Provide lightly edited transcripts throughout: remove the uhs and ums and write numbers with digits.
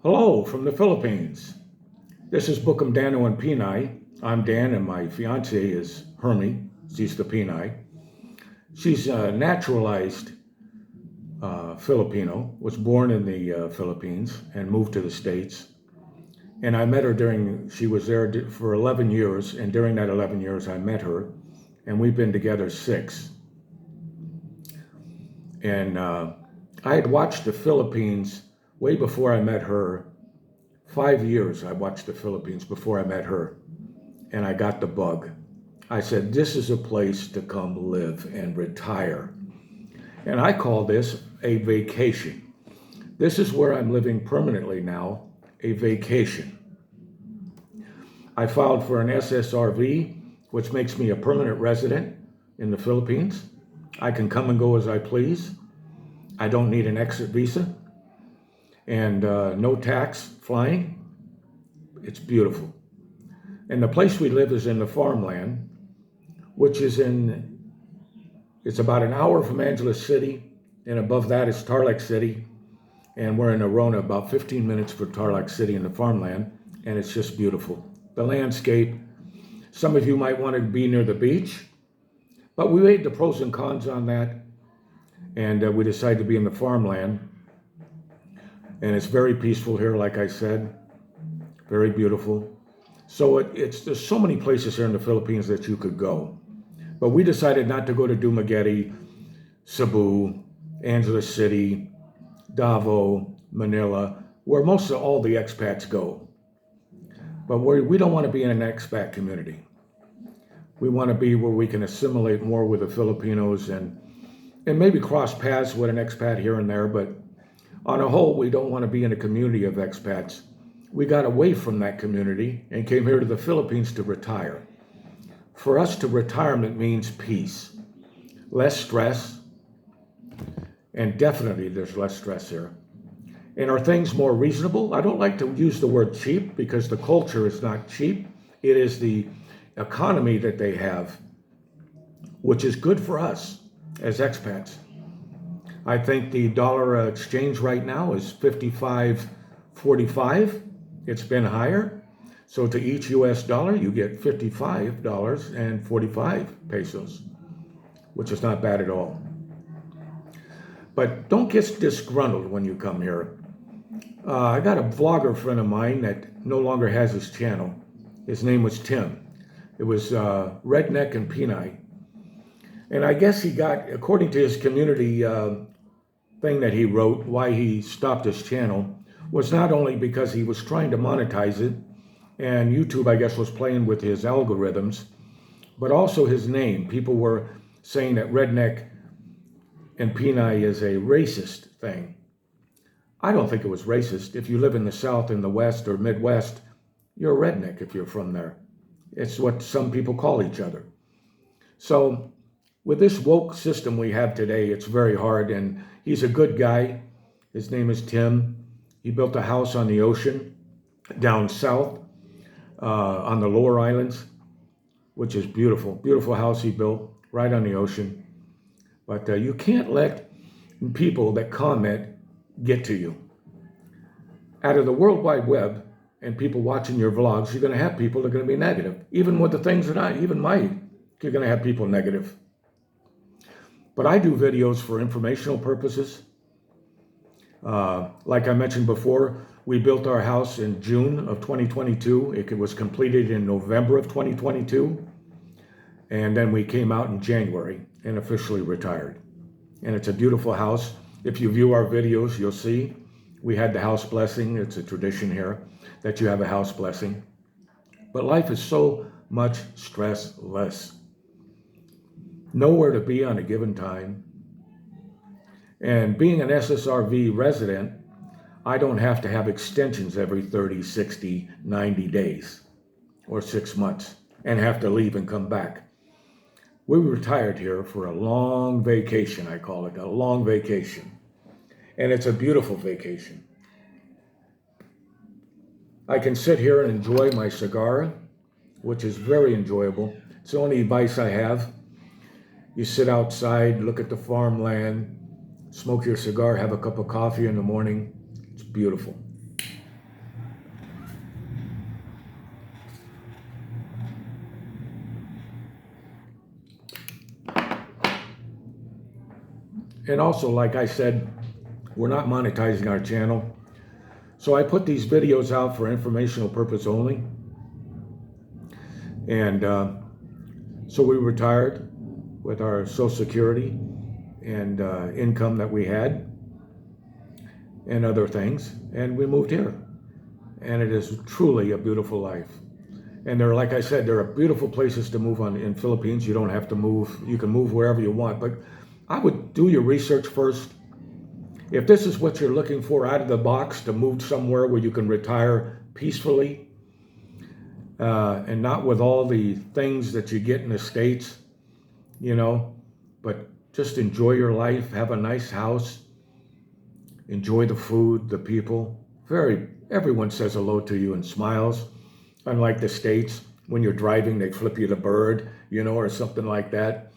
Hello from the Philippines. This is Bookham Dano and Pinay. I'm Dan and my fiance is Hermie. She's the Pinay. She's a naturalized Filipino, was born in the Philippines and moved to the States. And I met her she was there for 11 years. And during that 11 years, I met her. And we've been together 6. And I had watched the Philippines way before I met her. 5 years I watched the Philippines before I met her, and I got the bug. I said, this is a place to come live and retire. And I call this a vacation. This is where I'm living permanently now, a vacation. I filed for an SSRV, which makes me a permanent resident in the Philippines. I can come and go as I please. I don't need an exit visa. And no tax flying. It's beautiful. And the place we live is in the farmland, which is it's about an hour from Angeles City, and above that is Tarlac City, and we're in Arona, about 15 minutes from Tarlac City in the farmland, and it's just beautiful. The landscape, some of you might want to be near the beach, but we weighed the pros and cons on that, and we decided to be in the farmland. And it's very peaceful here, like I said, very beautiful. So there's so many places here in the Philippines that you could go. But we decided not to go to Dumaguete, Cebu, Angeles City, Davao, Manila, where most of all the expats go. But we don't want to be in an expat community. We want to be where we can assimilate more with the Filipinos and maybe cross paths with an expat here and there, but on a whole, we don't want to be in a community of expats. We got away from that community and came here to the Philippines to retire. For us, retirement means peace, less stress, and definitely there's less stress here. And are things more reasonable? I don't like to use the word cheap because the culture is not cheap. It is the economy that they have, which is good for us as expats. I think the dollar exchange right now is 55.45. It's been higher. So to each US dollar, you get $55.45 pesos, which is not bad at all. But don't get disgruntled when you come here. I got a vlogger friend of mine that no longer has his channel. His name was Tim. It was Redneck and Pinay. And I guess he got, according to his community thing that he wrote, why he stopped his channel was not only because he was trying to monetize it, and YouTube, I guess, was playing with his algorithms, but also his name. People were saying that Redneck and Pinay is a racist thing. I don't think it was racist. If you live in the South, in the West, or Midwest, you're a redneck if you're from there. It's what some people call each other. So with this woke system we have today, it's very hard, and he's a good guy. His name is Tim. He built a house on the ocean down south on the lower islands, which is beautiful. Beautiful house he built right on the ocean. But you can't let people that comment get to you. Out of the World Wide Web and people watching your vlogs, you're going to have people that are going to be negative. Even with the things that you're going to have people negative. But I do videos for informational purposes. Like I mentioned before, we built our house in June of 2022. It was completed in November of 2022. And then we came out in January and officially retired. And it's a beautiful house. If you view our videos, you'll see we had the house blessing. It's a tradition here that you have a house blessing. But life is so much stress less. Nowhere to be on a given time. And being an SSRV resident, I don't have to have extensions every 30, 60, 90 days or 6 months and have to leave and come back. We retired here for a long vacation, I call it, a long vacation. And it's a beautiful vacation. I can sit here and enjoy my cigar, which is very enjoyable. It's the only vice I have. You sit outside, look at the farmland, smoke your cigar, have a cup of coffee in the morning. It's beautiful. And also, like I said, we're not monetizing our channel. So I put these videos out for informational purpose only. And so we retired with our Social Security and income that we had and other things. And we moved here. And it is truly a beautiful life. And there, like I said, there are beautiful places to move on in Philippines. You don't have to move. You can move wherever you want. But I would do your research first. If this is what you're looking for out of the box, to move somewhere where you can retire peacefully and not with all the things that you get in the States, but just enjoy your life, have a nice house, enjoy the food, the people. Everyone says hello to you and smiles. Unlike the States, when you're driving, they flip you the bird, or something like that.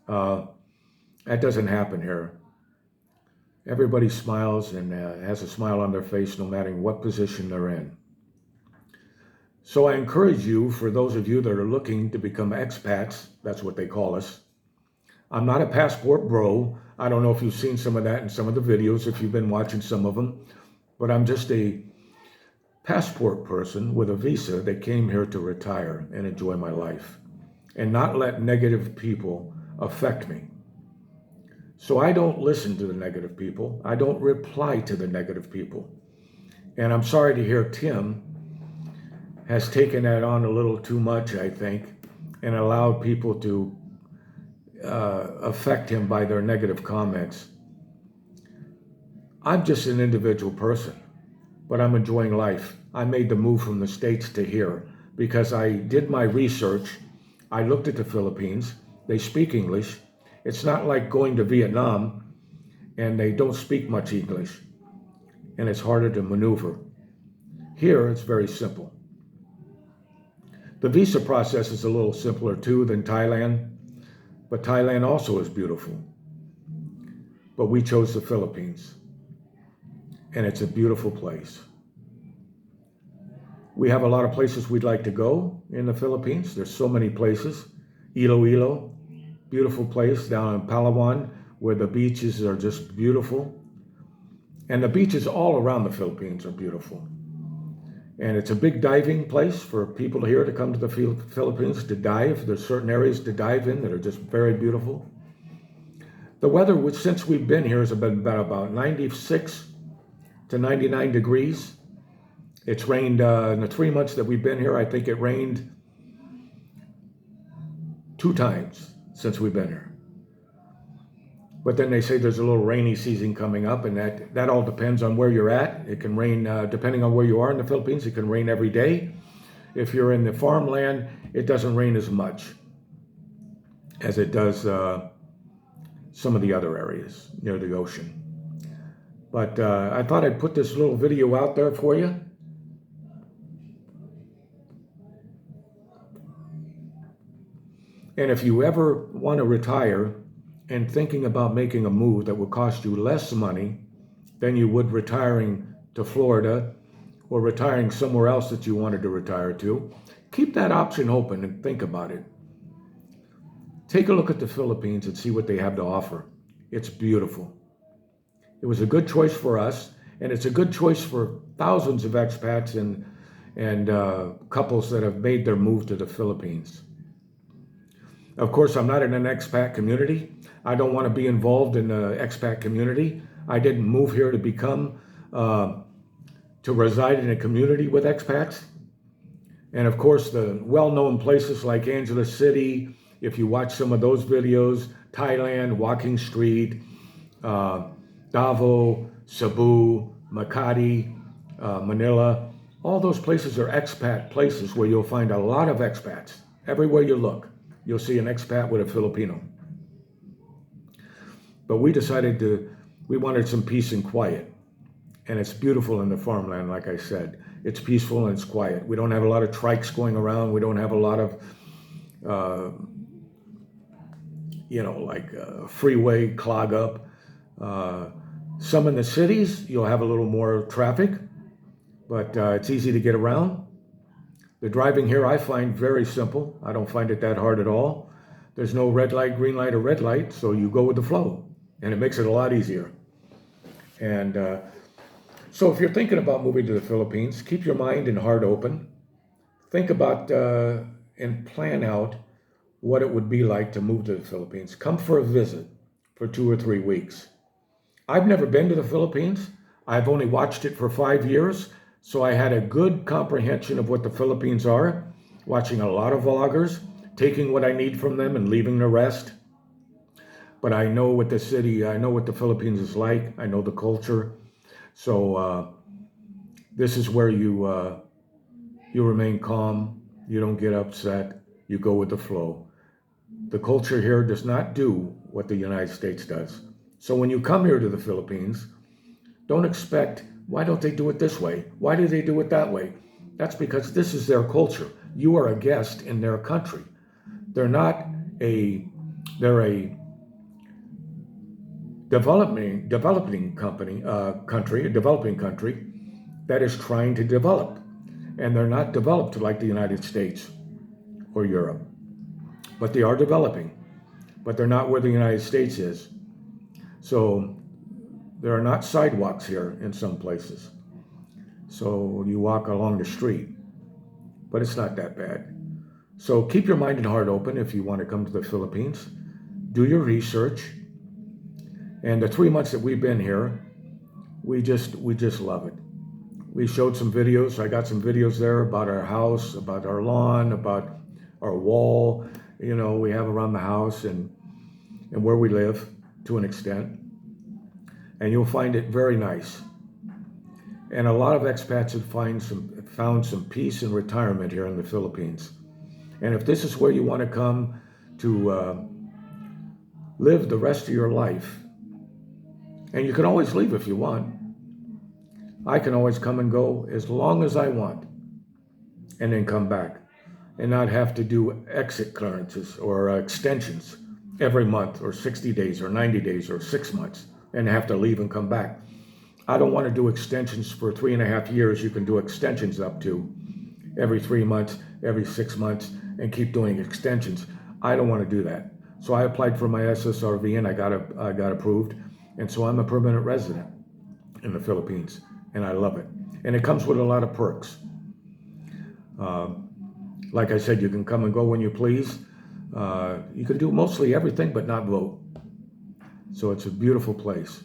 That doesn't happen here. Everybody smiles and has a smile on their face no matter what position they're in. So I encourage you, for those of you that are looking to become expats, that's what they call us. I'm not a passport bro. I don't know if you've seen some of that in some of the videos, if you've been watching some of them, but I'm just a passport person with a visa that came here to retire and enjoy my life and not let negative people affect me. So I don't listen to the negative people. I don't reply to the negative people. And I'm sorry to hear Tim has taken that on a little too much, I think, and allowed people to affect him by their negative comments. I'm just an individual person, but I'm enjoying life. I made the move from the States to here because I did my research. I looked at the Philippines. They speak English. It's not like going to Vietnam and they don't speak much English and it's harder to maneuver. Here, it's very simple. The visa process is a little simpler too than Thailand, but Thailand also is beautiful. But we chose the Philippines, and it's a beautiful place. We have a lot of places we'd like to go in the Philippines. There's so many places. Iloilo, beautiful place down in Palawan, where the beaches are just beautiful. And the beaches all around the Philippines are beautiful. And it's a big diving place for people here to come to the Philippines to dive. There's certain areas to dive in that are just very beautiful. The weather, which since we've been here, has been about 96 to 99 degrees. It's rained in the 3 months that we've been here. I think it rained 2 times since we've been here. But then they say there's a little rainy season coming up, and that all depends on where you're at. It can rain, depending on where you are in the Philippines, it can rain every day. If you're in the farmland, it doesn't rain as much as it does some of the other areas near the ocean. But I thought I'd put this little video out there for you. And if you ever want to retire and thinking about making a move that would cost you less money than you would retiring to Florida or retiring somewhere else that you wanted to retire to, keep that option open and think about it. Take a look at the Philippines and see what they have to offer. It's beautiful. It was a good choice for us, and it's a good choice for thousands of expats and couples that have made their move to the Philippines. Of course, I'm not in an expat community. I don't want to be involved in the expat community. I didn't move here to to reside in a community with expats. And of course, the well-known places like Angeles City, if you watch some of those videos, Thailand, Walking Street, Davao, Cebu, Makati, Manila, all those places are expat places where you'll find a lot of expats. Everywhere you look, you'll see an expat with a Filipino. But we decided we wanted some peace and quiet. And it's beautiful in the farmland, like I said. It's peaceful and it's quiet. We don't have a lot of trikes going around. We don't have a lot of, freeway clog up. Some in the cities, you'll have a little more traffic, but it's easy to get around. The driving here I find very simple. I don't find it that hard at all. There's no red light, green light, or red light, so you go with the flow. and it makes it a lot easier. And so if you're thinking about moving to the Philippines, keep your mind and heart open. Think about and plan out what it would be like to move to the Philippines. Come for a visit for 2 or 3 weeks. I've never been to the Philippines. I've only watched it for 5 years, so I had a good comprehension of what the Philippines are, watching a lot of vloggers, taking what I need from them and leaving the rest. But I know what the city, I know what the Philippines is like. I know the culture. So this is where you remain calm. You don't get upset. You go with the flow. The culture here does not do what the United States does. So when you come here to the Philippines, don't expect, why don't they do it this way? Why do they do it that way? That's because this is their culture. You are a guest in their country. They're not they're a developing country, a developing country that is trying to develop. And they're not developed like the United States or Europe. But they are developing. But they're not where the United States is. So there are not sidewalks here in some places. So you walk along the street. But it's not that bad. So keep your mind and heart open if you want to come to the Philippines. Do your research. And the 3 months that we've been here, we just love it. We showed some videos. I got some videos there about our house, about our lawn, about our wall, we have around the house and where we live to an extent. And you'll find it very nice. And a lot of expats have found some peace and retirement here in the Philippines. And if this is where you want to come to live the rest of your life, and you can always leave if you want. I can always come and go as long as I want and then come back and not have to do exit clearances or extensions every month or 60 days or 90 days or 6 months and have to leave and come back. I don't want to do extensions for 3.5 years. You can do extensions up to every 3 months, every 6 months, and keep doing extensions. I don't want to do that. So I applied for my SSRV and I got approved. And so I'm a permanent resident in the Philippines, and I love it. And it comes with a lot of perks. Like I said, you can come and go when you please. You can do mostly everything but not vote. So it's a beautiful place.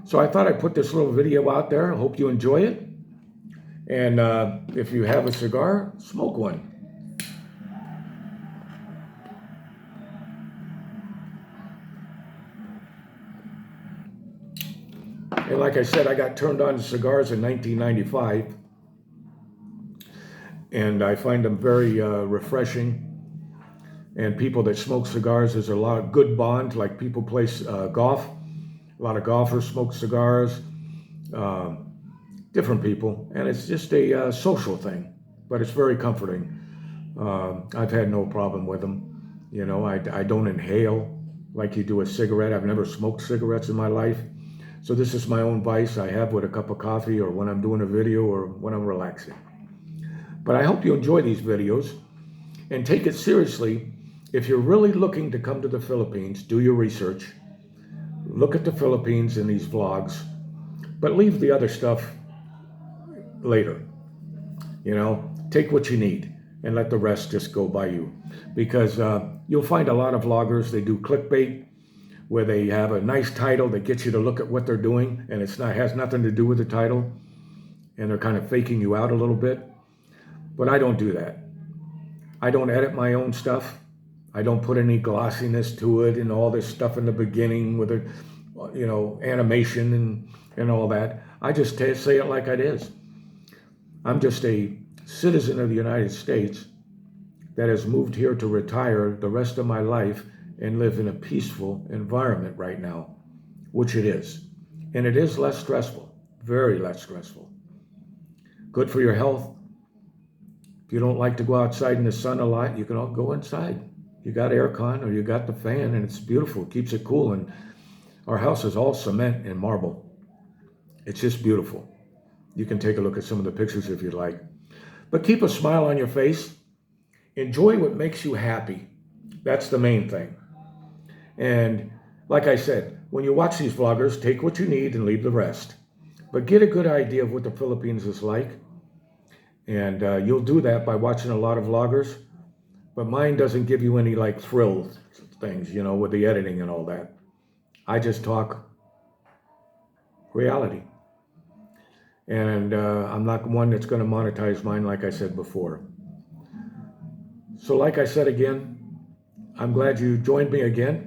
So I thought I'd put this little video out there. I hope you enjoy it. And if you have a cigar, smoke one. And like I said, I got turned on to cigars in 1995. And I find them very refreshing. And people that smoke cigars, there's a lot of good bond, like people play golf. A lot of golfers smoke cigars, different people. And it's just a social thing, but it's very comforting. I've had no problem with them. I don't inhale like you do a cigarette. I've never smoked cigarettes in my life. So this is my own vice I have with a cup of coffee or when I'm doing a video or when I'm relaxing. But I hope you enjoy these videos and take it seriously. If you're really looking to come to the Philippines, do your research. Look at the Philippines in these vlogs, but leave the other stuff later. Take what you need and let the rest just go by you. Because you'll find a lot of vloggers, they do clickbait, where they have a nice title that gets you to look at what they're doing, and has nothing to do with the title, and they're kind of faking you out a little bit. But I don't do that. I don't edit my own stuff. I don't put any glossiness to it and all this stuff in the beginning with animation and all that. I just say it like it is. I'm just a citizen of the United States that has moved here to retire the rest of my life and live in a peaceful environment right now, which it is. And it is less stressful, very less stressful. Good for your health. If you don't like to go outside in the sun a lot, you can all go inside. You got aircon or you got the fan and it's beautiful. It keeps it cool. And our house is all cement and marble. It's just beautiful. You can take a look at some of the pictures if you'd like. But keep a smile on your face. Enjoy what makes you happy. That's the main thing. And like I said, when you watch these vloggers, take what you need and leave the rest. But get a good idea of what the Philippines is like. And you'll do that by watching a lot of vloggers. But mine doesn't give you any like thrill things, you know, with the editing and all that. I just talk reality. And I'm not one that's going to monetize mine, like I said before. So like I said again, I'm glad you joined me again.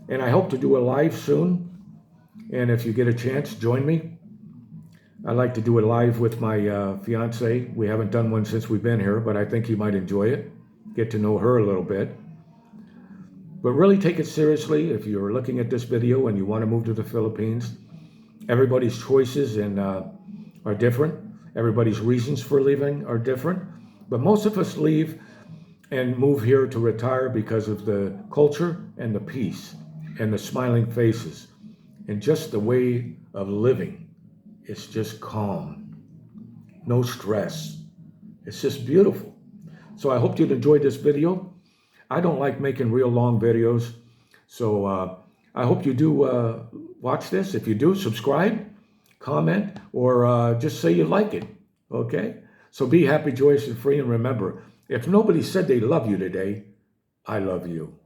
And I hope to do a live soon. And if you get a chance, join me. I'd like to do it live with my fiance. We haven't done one since we've been here, but I think you might enjoy it. Get to know her a little bit. But really take it seriously if you're looking at this video and you want to move to the Philippines. Everybody's choices are different. Everybody's reasons for leaving are different. But most of us leave and move here to retire because of the culture and the peace and the smiling faces and just the way of living. It's just calm, no stress. It's just beautiful. So I hope you enjoyed this video. I don't like making real long videos. So I hope you do watch this. If you do, subscribe, comment, or just say you like it. Okay? So be happy, joyous, and free. And remember, if nobody said they love you today, I love you.